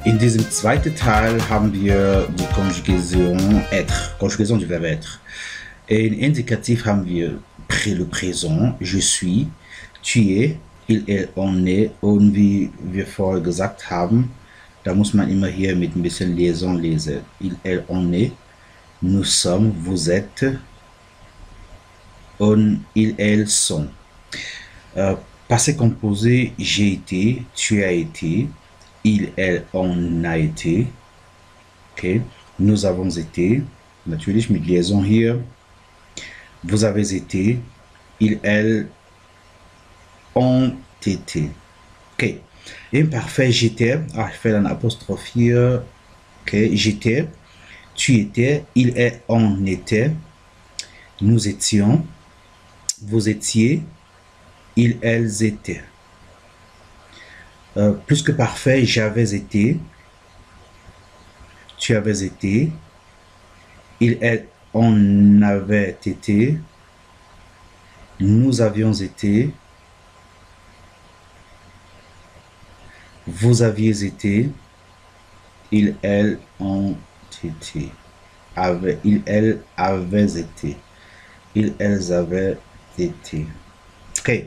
In diesem zweiten Teil haben wir die Konjugation être, Konjugation du Verbe être. In Indikativ haben wir le présent, je suis, tu es, il est, on est. Und wie wir vorher gesagt haben, da muss man immer hier mit ein bisschen Liaison lesen. Il est, on est, nous sommes, vous êtes und il, elles sont. Passé composé, j'ai été, tu as été, il, elle, on a été. Okay. Nous avons été. Natürlich mit Liaison hier. Vous avez été. Il, elle, ont été. Ok. Imparfait, j'étais. Ah, je fais un apostrophe hier. Ok. J'étais. Tu étais. Il, elle, on était. Nous étions. Vous étiez. Ils, elles étaient. Plus que parfait, j'avais été. Tu avais été. Il, elle, on avait été. Nous avions été. Vous aviez été. Il, elles ont été. Il, elles avaient été. Il, elles avaient été. Ok.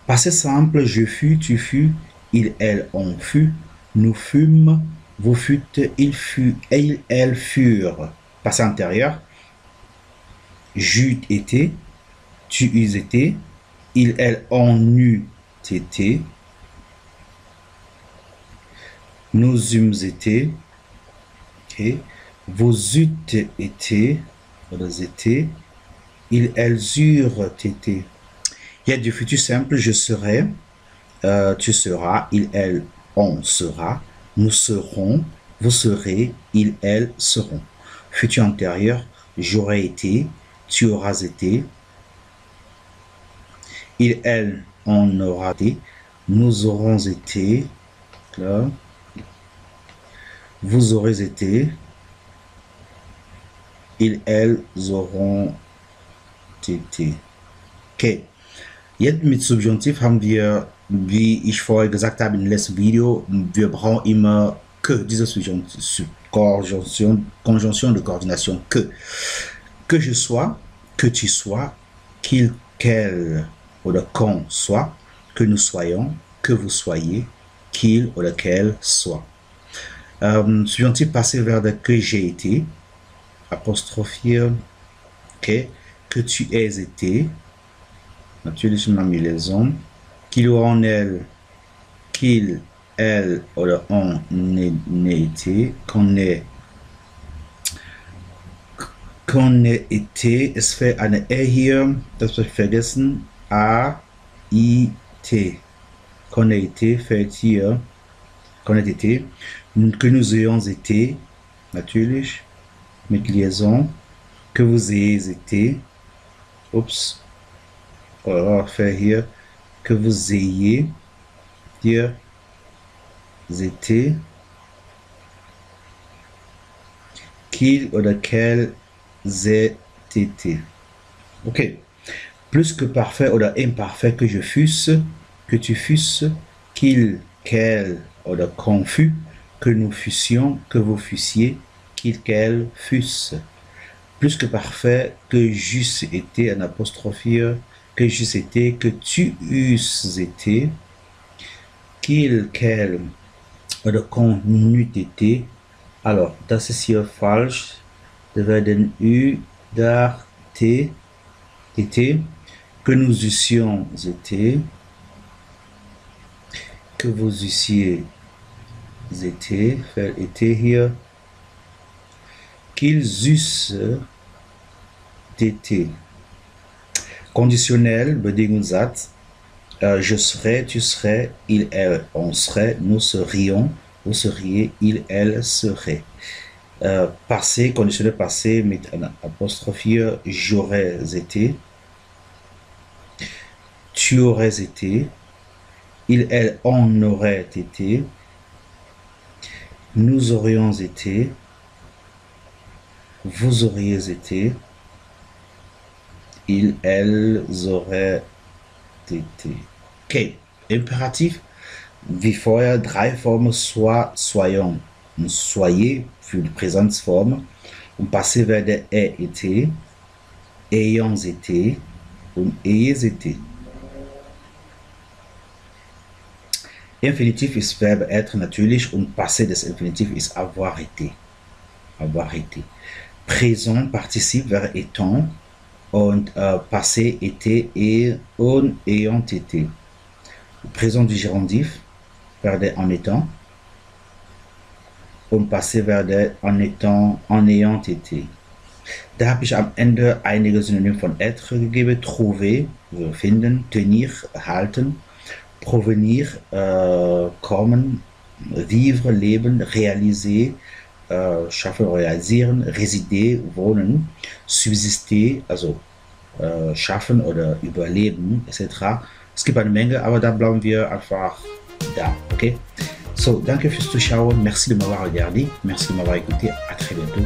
Passé simple, je fus, tu fus, il, elle, on fut, nous fûmes, vous fûtes, il fut, il, elles furent. Passé antérieur, j'eus été, tu eus été, il, elle, on eût été, nous eûmes été, okay. Vous eûtes été, ils, elles eurent été. Il y a du futur simple, je serai, tu seras, il, elle, on sera, nous serons, vous serez, il, elles seront. Futur antérieur, j'aurais été, tu auras été, il, elle, on aura été, nous aurons été, là. Vous aurez été, ils, elles auront été. Okay. Jetzt mit Subjunktiv haben wir, wie ich vorher gesagt habe im letzten Video, wir brauchen immer que, diese Conjonction de coordination que. Que je sois, que tu sois, qu'il, qu'elle oder qu'on soit, que nous soyons, que vous soyez, qu'il ou qu'elle soit. Subjonctif passé vers de que j'ai été, apostrophier, okay. Que tu aies été, natürlich mal mis les hommes, qu'il ou en elle, qu'il, elle oder on ait été, qu'on ait été, es fait eine E hier, das wird vergessen, A, I, T, qu'on ait été, fait hier, qu'on ait été, que nous ayons été, natürlich, mit liaison, que vous ayez été, oups, on va faire hier, que vous ayez, hier, été, qu'il ou qu'elles aient été. Ok. Plus que parfait ou imparfait, que je fusse, que tu fusses, qu'il, qu'elle ou qu'on fût, que nous fussions, que vous fussiez, qu'il, qu'elles fussent. Plus que parfait, que j'eusse été, un apostrophe, que j'eusse été, que tu eusses été, qu'il, qu'elle oder qu'on eût été. Alors, das ist hier falsch. Wir werden ü, da, t, été, que nous eussions été, que vous eussiez été, faire été hier, qu'ils eussent été. Conditionnel, Bedingungssatz, je serais, tu serais, il, elle, on serait, nous serions, vous seriez, il, elle serait. Passé, conditionnel passé, mit un apostrophe, j'aurais été, tu aurais été, il, elle, on aurait été, nous aurions été, vous auriez été, ils, elles auraient été. Ok, impératif, wie vorher 3 Formen, soit, soyons, und soyez für die Präsenzform und passé werde été, ayant été und ayez été. Infinitiv ist Verb être natürlich und passé des Infinitiv ist avoir été. Avoir été. Présent, participe vers étant und passé était et und ayant été. Présent du Gérondif werde en étant und passé werde en étant, en ayant été. Da habe ich am Ende einige Synonyme von être gegeben. Trouver, finden, tenir, halten, provenir, kommen, vivre, leben, réaliser, schaffen, realisieren, résider, wohnen, subsister, also schaffen oder überleben, etc. Es gibt eine Menge, aber da bleiben wir einfach da, ok? So, danke fürs Zuschauen, merci de m'avoir regardé, merci de m'avoir écouté, à très bientôt.